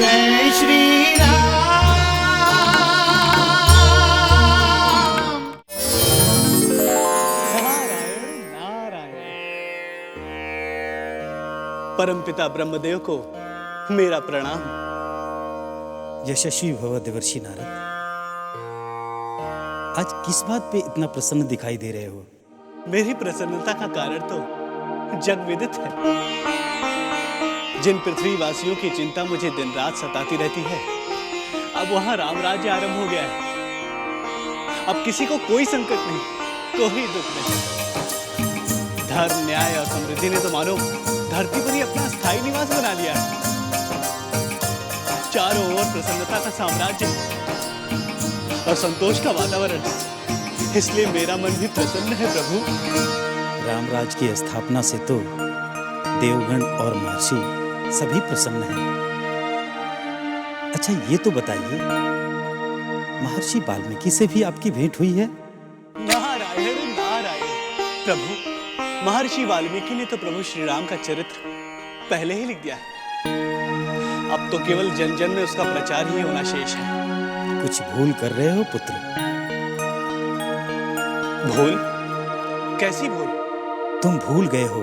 जय श्री राम। नारायण नारायण। परमपिता ब्रह्मदेव को मेरा प्रणाम। यशस्वी भव देवर्षि नारद। आज किस बात पे इतना प्रसन्न दिखाई दे रहे हो? मेरी प्रसन्नता का कारण तो जग विदित है। जिन पृथ्वीवासियों की चिंता मुझे दिन रात सताती रहती है, अब वहां राम राज्य आरंभ हो गया है। अब किसी को कोई संकट नहीं, कोई दुख नहीं। धर्म, न्याय और समृद्धि ने तो मानो धरती पर ही अपना स्थायी निवास बना लिया है। चारों ओर प्रसन्नता का साम्राज्य और संतोष का वातावरण, इसलिए मेरा मन भी प्रसन्न है प्रभु। रामराज की स्थापना से तो देवगण और महर्षि सभी प्रसन्न हैं। अच्छा ये तो बताइए, महर्षि वाल्मीकि से भी आपकी भेंट हुई है? नारायण नारायण। प्रभु, महर्षि वाल्मीकि ने तो प्रभु श्री राम का चरित्र पहले ही लिख दिया है। अब तो केवल जन जन में उसका प्रचार ही होना शेष है। कुछ भूल कर रहे हो पुत्र? भूल? कैसी भूल? तुम भूल गए हो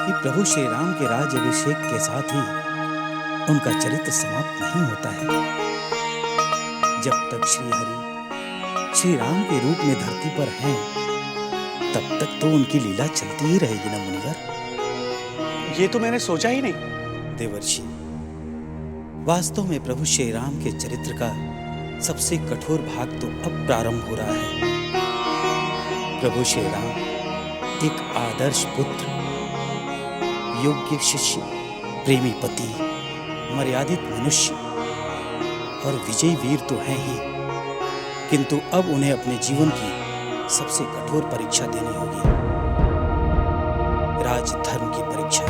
कि प्रभु श्री राम के राज अभिषेक के साथ ही उनका चरित्र समाप्त नहीं होता है। जब तक श्री हरि श्री राम के रूप में धरती पर हैं, तब तक तो उनकी लीला चलती ही रहेगी ना मुनिवर। ये तो मैंने सोचा ही नहीं। देवर्षि, वास्तव में प्रभु श्री राम के चरित्र का सबसे कठोर भाग तो अब प्रारंभ हो रहा है। प्रभु श्री राम एक आदर्श पुत्र, योग्य शिष्य, प्रेमी पति, मर्यादित मनुष्य और विजयी वीर तो हैं ही, किंतु अब उन्हें अपने जीवन की सबसे कठोर परीक्षा देनी होगी, राजधर्म की परीक्षा।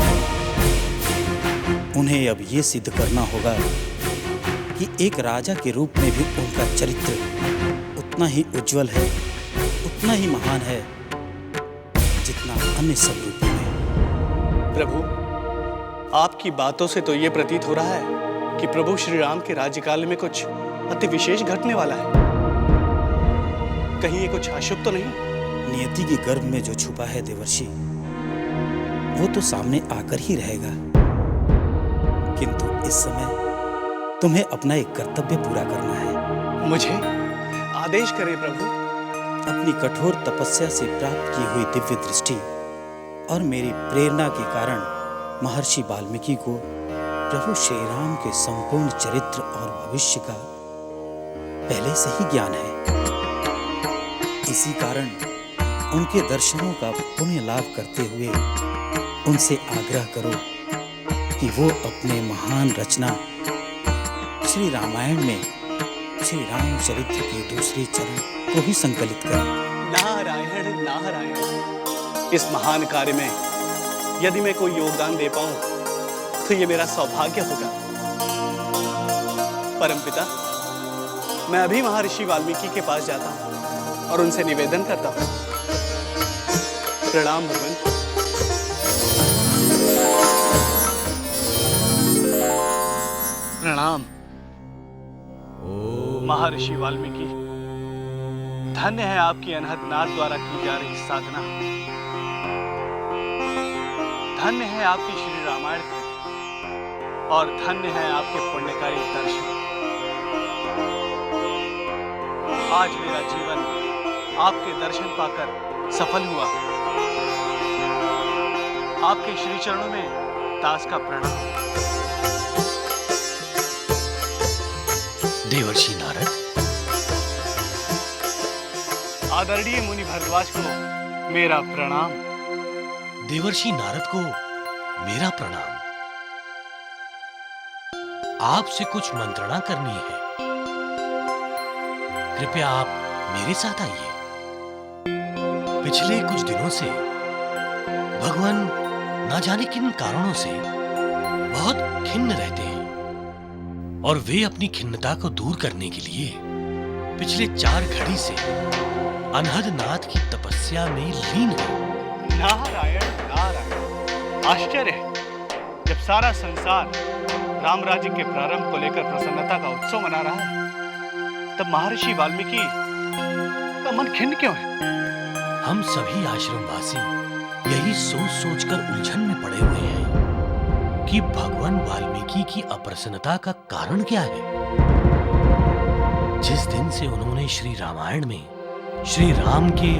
उन्हें अब ये सिद्ध करना होगा कि एक राजा के रूप में भी उनका चरित्र उतना ही उज्जवल है, उतना ही महान है, जितना अन्य सब रूपों में। प्रभु, आपकी बातों से तो ये प्रतीत हो रहा है कि प्रभु श्री राम के राज्यकाल में कुछ अति विशेष घटने वाला है। कहीं ये कुछ अशुभ तो नहीं? नियति के गर्भ में जो छुपा है देवर्षि, वो तो सामने आकर ही रहेगा। किंतु इस समय तुम्हें अपना एक कर्तव्य पूरा करना है। मुझे? आदेश करें प्रभु। अपनी कठोर तपस्या से प्राप्त की हुई दिव्य दृष्टि और मेरी प्रेरणा के कारण महर्षि वाल्मीकि को प्रभु श्री राम के संपूर्ण चरित्र और भविष्य का पहले से ही ज्ञान है। इसी कारण उनके दर्शनों का पुण्य लाभ करते हुए उनसे आग्रह करो कि वो अपने महान रचना श्री रामायण में श्री रामचरित्र के दूसरे चरण को भी संकलित करें। नारायण नारायण। इस महान कार्य में यदि मैं कोई योगदान दे पाऊं तो ये मेरा सौभाग्य होगा। परमपिता, मैं अभी महर्षि वाल्मीकि के पास जाता हूं और उनसे निवेदन करता हूं। प्रणाम भगवान। प्रणाम। महर्षि वाल्मीकि, धन्य है आपकी अनहद नाद द्वारा की जा रही साधना। धन्य है आपकी श्री रामायण कृति और धन्य है आपके पुण्यकारी दर्शन। आज मेरा जीवन आपके दर्शन पाकर सफल हुआ। आपके श्री चरणों में दास का प्रणाम। देवर्षि नारद। आदरणीय मुनि भरद्वाज को मेरा प्रणाम। देवर्षि नारद को मेरा प्रणाम। आपसे कुछ मंत्रणा करनी है, कृपया आप मेरे साथ आइए। पिछले कुछ दिनों से भगवान ना जाने किन कारणों से बहुत खिन्न रहते हैं और वे अपनी खिन्नता को दूर करने के लिए पिछले 4 घड़ी से अनहद नाथ की तपस्या में लीन है। नारायण नारायण। आश्चर्य है, जब सारा संसार राम राज्य के प्रारंभ को लेकर प्रसन्नता का उत्सव मना रहा है, तब महर्षि वाल्मीकि का मन खिन्न क्यों है? हम सभी आश्रमवासी यही सोच सोचकर उलझन में पड़े हुए हैं कि भगवान वाल्मीकि की अप्रसन्नता का कारण क्या है। जिस दिन से उन्होंने श्री रामायण में श्री राम के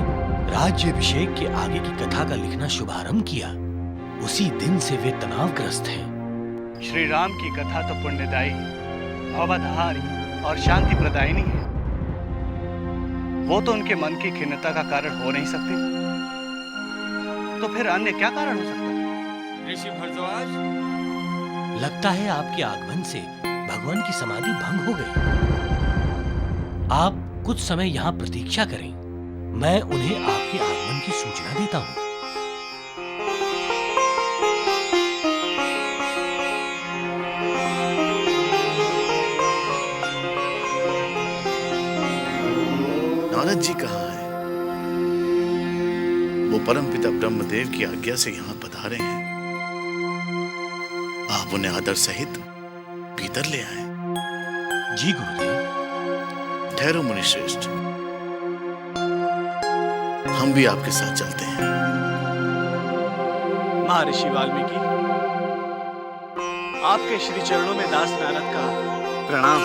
राज्याभिषेक के आगे की कथा का लिखना शुभारंभ किया, उसी दिन से वे तनावग्रस्त हैं। श्री राम की कथा तो पुण्यदायी, भवधारी और शांति प्रदायिनी है। वो तो उनके मन की खिन्नता का कारण हो नहीं सकती, तो फिर अन्य क्या कारण हो सकता है? ऋषि भरद्वाज, लगता है आपके आगमन से भगवान की समाधि भंग हो गई। आप कुछ समय यहाँ प्रतीक्षा करें, मैं उन्हें आपके आगमन की सूचना देता हूँ। नारद जी कहाँ हैं? वो परमपिता ब्रह्मदेव की आज्ञा से यहाँ पधारे हैं। आप उन्हें आदर सहित भीतर ले आए। जी गुरुदेव। ठहरो मुनिश्रेष्ठ, हम भी आपके साथ चलते हैं। महर्षि वाल्मीकि, आपके श्री चरणों में दास नारद का प्रणाम।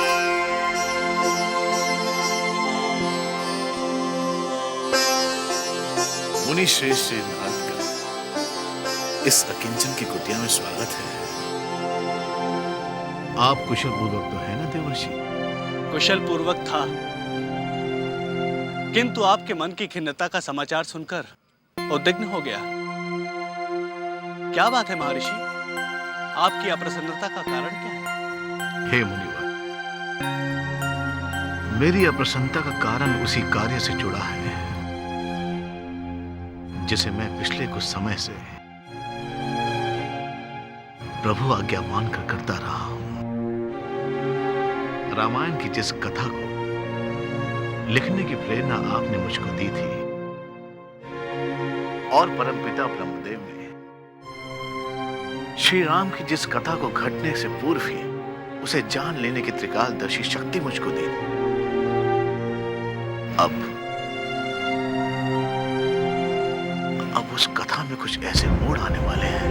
मुनिश्रेष्ठ श्री नारद का इस अकिंचन की कुटिया में स्वागत है। आप कुशल पूर्वक तो है ना देवर्षि? कुशल पूर्वक था, किंतु आपके मन की खिन्नता का समाचार सुनकर उद्विग्न हो गया। क्या बात है महर्षि? आपकी अप्रसन्नता का कारण क्या है? हे मुनिवर, मेरी अप्रसन्नता का कारण उसी कार्य से जुड़ा है जिसे मैं पिछले कुछ समय से प्रभु आज्ञा मानकर करता रहा हूं। रामायण की जिस कथा को लिखने की प्रेरणा आपने मुझको दी थी और परमपिता ब्रह्मदेव ने श्री राम की जिस कथा को घटने से पूर्व ही उसे जान लेने की त्रिकालदर्शी शक्ति मुझको दी, अब उस कथा में कुछ ऐसे मोड़ आने वाले हैं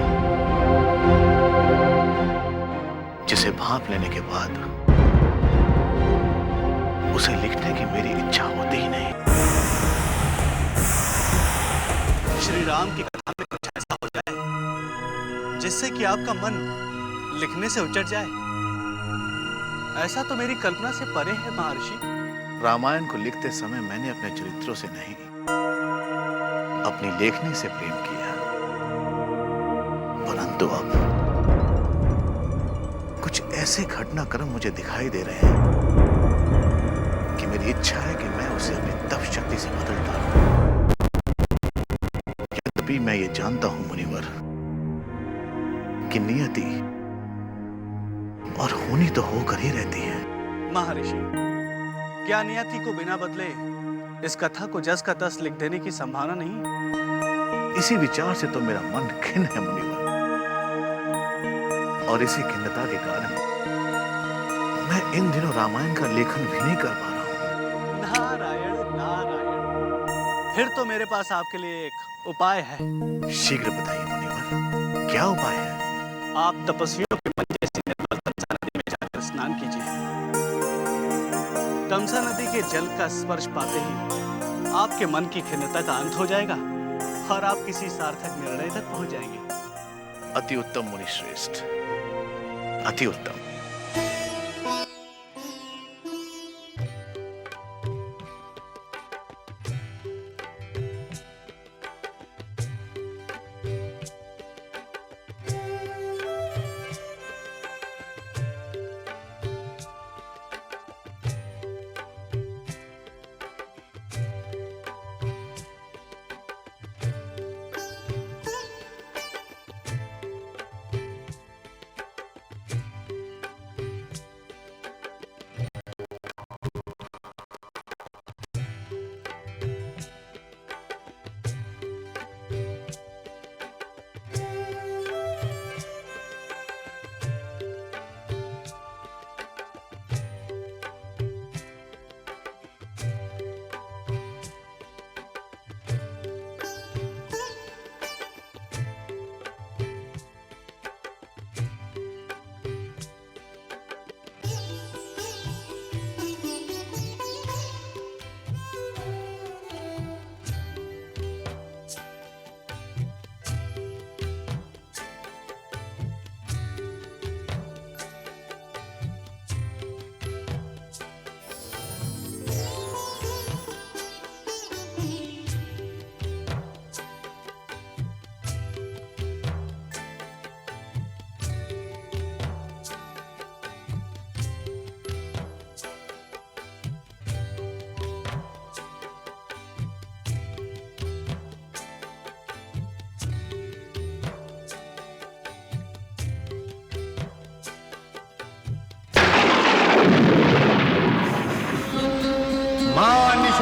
जिसे भांप लेने के बाद उसे लिखने की मेरी इच्छा होती ही नहीं। श्री राम की कथा में कुछ ऐसा हो जाए जिससे कि आपका मन लिखने से उचट जाए, ऐसा तो मेरी कल्पना से परे है महर्षि। रामायण को लिखते समय मैंने अपने चरित्रों से नहीं, अपनी लेखनी से प्रेम किया, परंतु अब कुछ ऐसे घटनाक्रम मुझे दिखाई दे रहे हैं कि मेरी इच्छा है कि मैं उसे अपनी तप शक्ति से बदल डालूं। यद्यपि मैं ये जानता हूं मुनिवर कि नियति और होनी तो होकर ही रहती है। महर्षि, क्या नियति को बिना बदले इस कथा को जस का तस लिख देने की संभावना नहीं? इसी विचार से तो मेरा मन खिन्न है मुनिवर, और इसी खिन्नता के कारण मैं इन दिनों रामायण का लेखन भी नहीं कर पा रहा हूं। नारायण नारायण, फिर तो मेरे पास आपके लिए एक उपाय है। शीघ्र बताइए मुनिवर, क्या उपाय है? आप तपस्वियों के मंदिर से निर्मल तमसा नदी में जाकर स्नान कीजिए। तमसा नदी के जल का स्पर्श पाते ही आपके मन की खिन्नता का अंत हो जाएगा और आप किसी सार्थक निर्णय तक पहुंच जाएंगे। अति उत्तम मुनिश्रेष्ठ, अति उत्तम।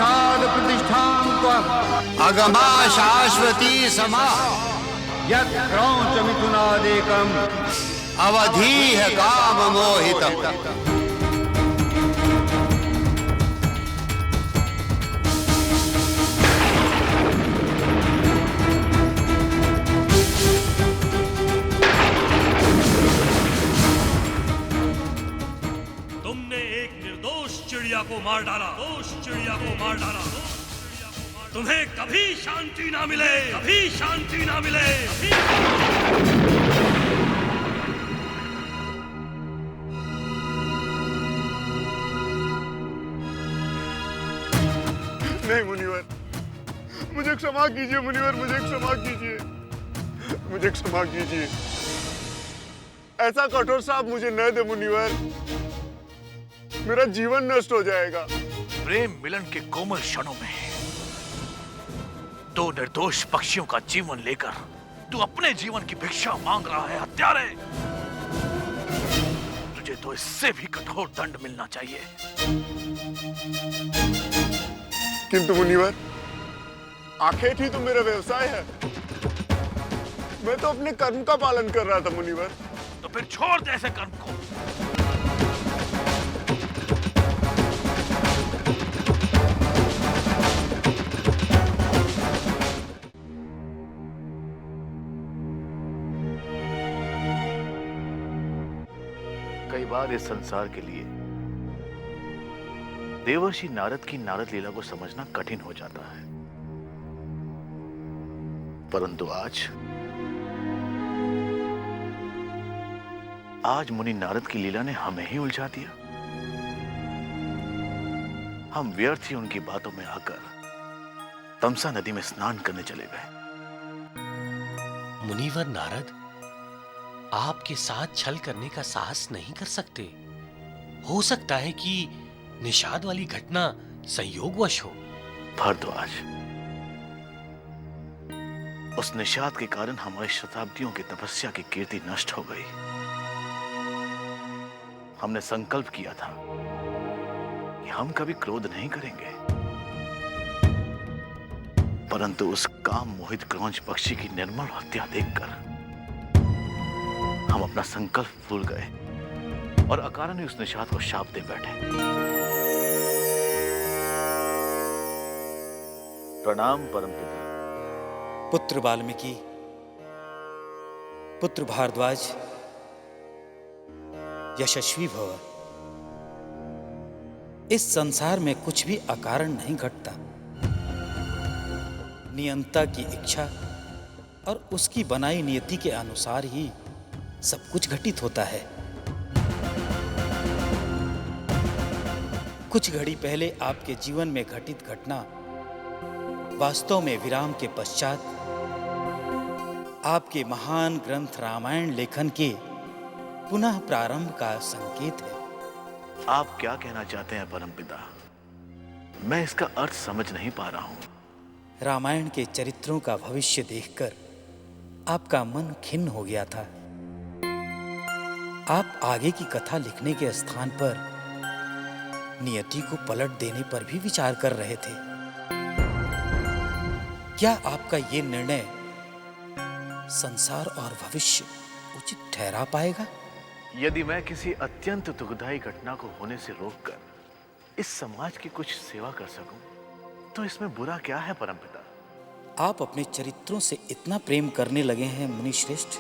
साक्षात् प्रतिष्ठां त्वम् अगमा शाश्वती समा यत् क्रौञ्च मिथुनादेकम् अवधीह काम मोहितम्। चिड़िया को मार डाला, चिड़िया को मार डाला। तुम्हें कभी शांति ना मिले, कभी शांति ना मिले। नहीं मुनिवर, मुझे क्षमा कीजिए मुनिवर, मुझे क्षमा कीजिए, मुझे क्षमा कीजिए। ऐसा कठोर श्राप मुझे न दे मुनिवर, मेरा जीवन नष्ट हो जाएगा। प्रेम मिलन के कोमल क्षणों में दो निर्दोष पक्षियों का जीवन लेकर तू अपने जीवन की भिक्षा मांग रहा है हत्यारे। तुझे तो इससे भी कठोर दंड मिलना चाहिए। किंतु मुनिवर, आखेट ही तो मेरा व्यवसाय है। मैं तो अपने कर्म का पालन कर रहा था मुनिवर। तो फिर छोड़ दे ऐसे कर्म को। कई बार इस संसार के लिए देवर्षि नारद की नारद लीला को समझना कठिन हो जाता है, परंतु आज मुनि नारद की लीला ने हमें ही उलझा दिया। हम व्यर्थ ही उनकी बातों में आकर तमसा नदी में स्नान करने चले गए। मुनिवर नारद, आपके साथ छल करने का साहस नहीं कर सकते। हो सकता है कि निषाद वाली घटना संयोगवश हो। भारद्वाज, उस निषाद के कारण हमारी शताब्दियों की तपस्या की कीर्ति नष्ट हो गई। हमने संकल्प किया था कि हम कभी क्रोध नहीं करेंगे, परंतु उस काम मोहित क्रौंच पक्षी की निर्मल हत्या देखकर हम अपना संकल्प भूल गए और अकारण ही उस निषाद को शाप दे बैठे। प्रणाम परमपिता। पुत्र वाल्मीकि, पुत्र भारद्वाज, यशस्वी भव। इस संसार में कुछ भी अकारण नहीं घटता। नियंता की इच्छा और उसकी बनाई नियति के अनुसार ही सब कुछ घटित होता है। कुछ घड़ी पहले आपके जीवन में घटित घटना वास्तव में विराम के पश्चात आपके महान ग्रंथ रामायण लेखन के पुनः प्रारंभ का संकेत है। आप क्या कहना चाहते हैं परमपिता? मैं इसका अर्थ समझ नहीं पा रहा हूं। रामायण के चरित्रों का भविष्य देखकर आपका मन खिन्न हो गया था। आप आगे की कथा लिखने के स्थान पर नियति को पलट देने पर भी विचार कर रहे थे। क्या आपका ये निर्णय संसार और भविष्य उचित ठहरा पाएगा? यदि मैं किसी अत्यंत दुखदायी घटना को होने से रोककर इस समाज की कुछ सेवा कर सकूं, तो इसमें बुरा क्या है परमपिता? आप अपने चरित्रों से इतना प्रेम करने लगे हैं मुनि श्रेष्ठ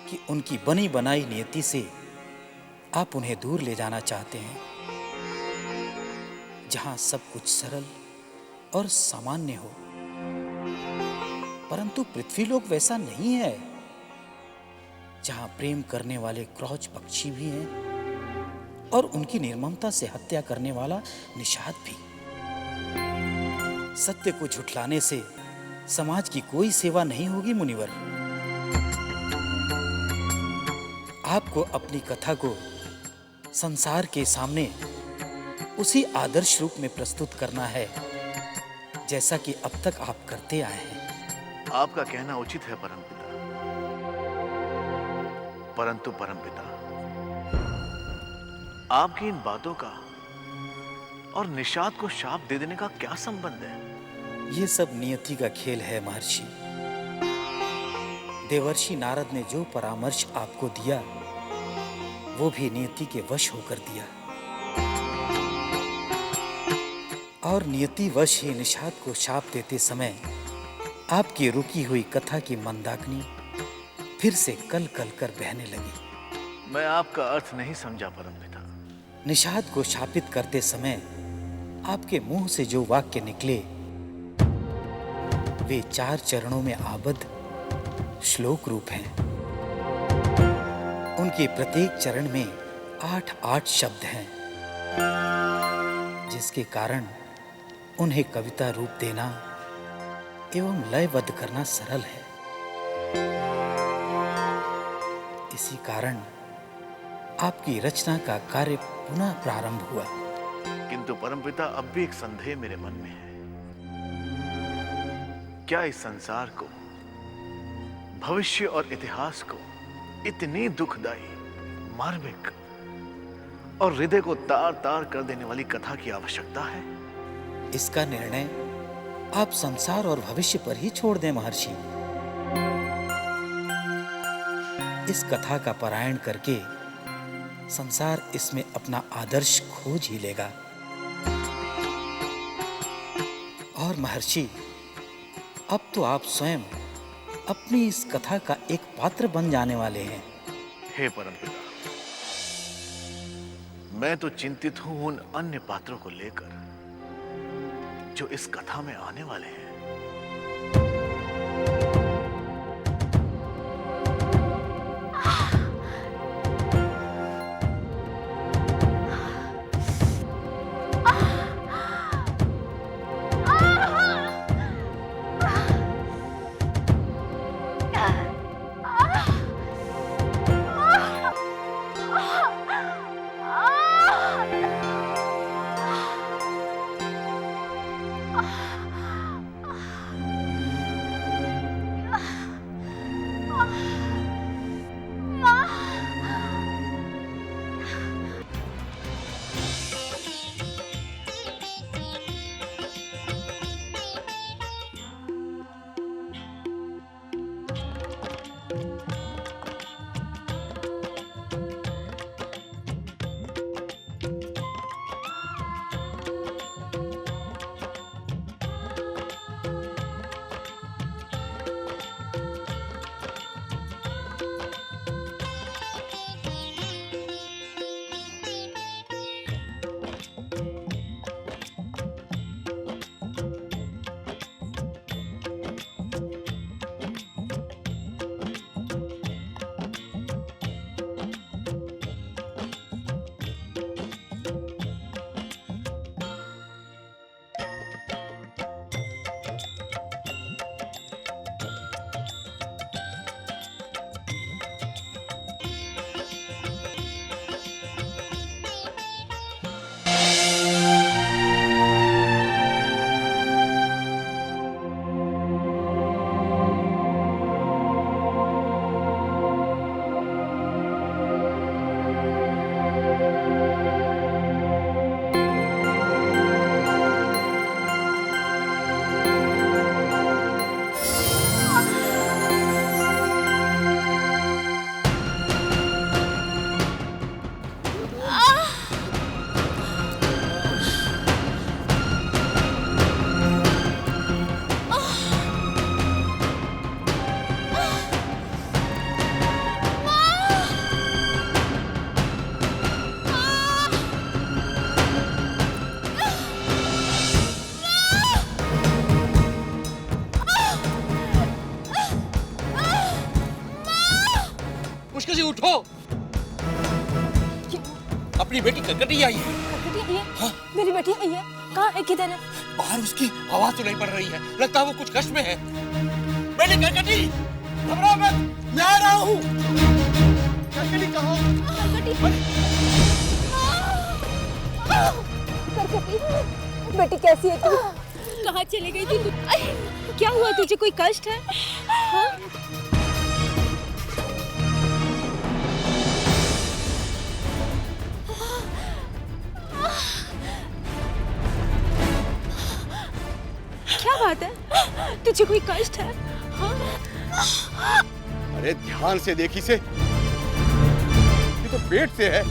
कि उनकी बनी बनाई नियति से आप उन्हें दूर ले जाना चाहते हैं, जहां सब कुछ सरल और सामान्य हो। परंतु पृथ्वीलोक वैसा नहीं है, जहां प्रेम करने वाले क्रौच पक्षी भी हैं और उनकी निर्ममता से हत्या करने वाला निषाद भी। सत्य को झुठलाने से समाज की कोई सेवा नहीं होगी मुनिवर। आपको अपनी कथा को संसार के सामने उसी आदर्श रूप में प्रस्तुत करना है जैसा कि अब तक आप करते आए हैं। आपका कहना उचित है परमपिता, परंतु परमपिता, आपकी इन बातों का और निषाद को शाप दे देने का क्या संबंध है? ये सब नियति का खेल है महर्षि। देवर्षि नारद ने जो परामर्श आपको दिया वो भी नियति के वश होकर दिया, और नियति वश ही निषाद को शाप देते समय आपकी रुकी हुई कथा की मंदाकिनी फिर से कल कल कर बहने लगी। मैं आपका अर्थ नहीं समझा परमपिता। निषाद को शापित करते समय आपके मुंह से जो वाक्य निकले वे 4 चरणों में आबद्ध श्लोक रूप हैं। उनके प्रत्येक चरण में 8-8 शब्द हैं, जिसके कारण उन्हें कविता रूप देना एवं लयबद्ध करना सरल है। इसी कारण आपकी रचना का कार्य पुनः प्रारंभ हुआ। किंतु परमपिता, अब भी एक संदेह मेरे मन में है। क्या इस संसार को, भविष्य और इतिहास को इतनी दुखदाई, मार्मिक और हृदय को तार तार कर देने वाली कथा की आवश्यकता है? इसका निर्णय आप संसार और भविष्य पर ही छोड़ दें महर्षि। इस कथा का पारायण करके संसार इसमें अपना आदर्श खोज ही लेगा। और महर्षि, अब तो आप स्वयं अपनी इस कथा का एक पात्र बन जाने वाले हैं। हे परमपिता, मैं तो चिंतित हूं उन अन्य पात्रों को लेकर जो इस कथा में आने वाले हैं। उठो, अपनी बेटी ककटी आई है। ककटी आई है? हाँ? मेरी बेटी आई है? कहाँ है, किधर है? बाहर उसकी आवाज तो नहीं पड़ रही है, लगता है वो कुछ कष्ट में है। बेटी ककटी, घबराओ मत, मैं आ रहा हूँ। ककटी कहो। ककटी, बेटी कैसी है तू? कहाँ चली गई थी तू? क्या हुआ तुझे, कोई कष्ट है? हाँ? बात है? तुझे कोई कष्ट है? हाँ? अरे ध्यान से देखी से, ये तो पेट से है।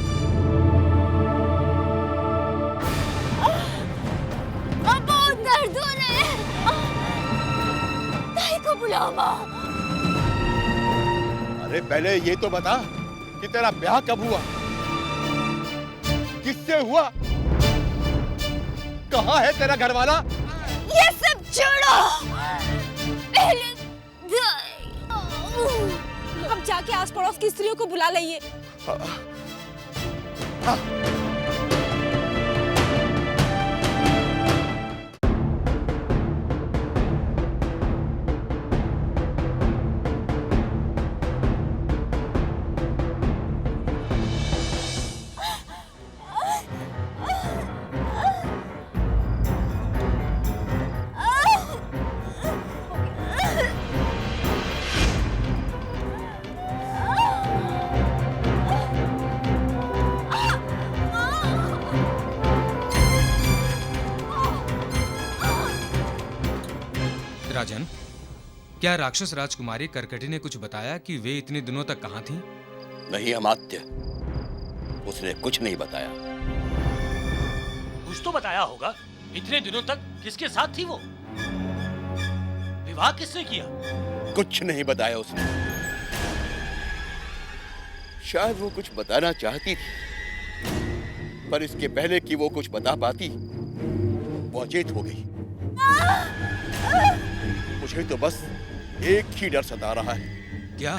बहुत दर्द हो रहा है। ताई को बुलाओ माँ। अरे पहले ये तो बता कि तेरा ब्याह कब हुआ, किससे हुआ, कहाँ है तेरा घरवाला? ये सब छोड़ो, पहले अब जाके आस पड़ोस की स्त्रियों को बुला लाइए। राजन, क्या राक्षस राजकुमारी करकटी ने कुछ बताया कि वे इतने दिनों तक कहाँ थीं? नहीं अमात्य, उसने कुछ नहीं बताया। कुछ तो बताया होगा। इतने दिनों तक किसके साथ थी वो? विवाह किसने किया? कुछ नहीं बताया उसने। शायद वो कुछ बताना चाहती थी, पर इसके पहले कि वो कुछ बता पाती, वो अचेत हो गई। मुझे तो बस एक ही डर सता रहा है। क्या?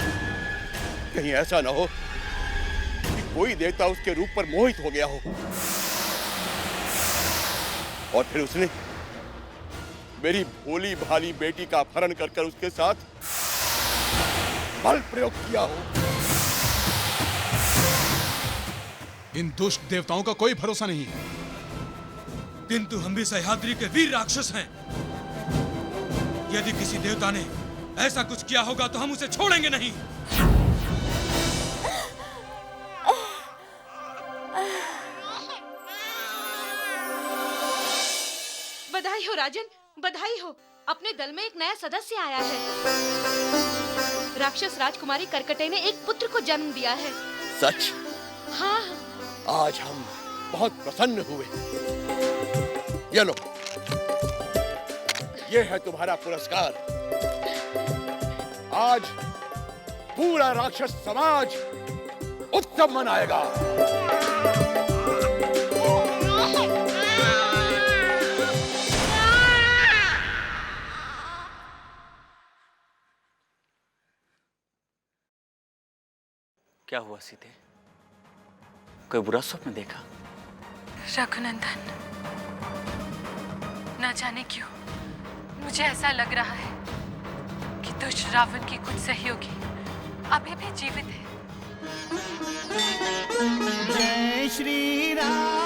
कहीं ऐसा ना हो कि कोई देवता उसके रूप पर मोहित हो गया हो और फिर उसने मेरी भोली भाली बेटी का अपहरण कर उसके साथ बल प्रयोग किया हो। इन दुष्ट देवताओं का कोई भरोसा नहीं है, किंतु हम भी सह्याद्री के वीर राक्षस हैं। यदि किसी देवता ने ऐसा कुछ किया होगा तो हम उसे छोड़ेंगे नहीं। बधाई हो राजन, बधाई हो। अपने दल में एक नया सदस्य आया है। राक्षस राजकुमारी करकटे ने एक पुत्र को जन्म दिया है। सच? हाँ। आज हम बहुत प्रसन्न हुए। ये लो, ये है तुम्हारा पुरस्कार। आज पूरा राक्षस समाज उत्सव मनाएगा। क्या हुआ सीते? कोई बुरा स्वप्न देखा? रघुनंदन, न जाने क्यों मुझे ऐसा लग रहा है कि दुष्ट रावण की कुछ सहयोगी अभी भी जीवित है। जय श्री राम।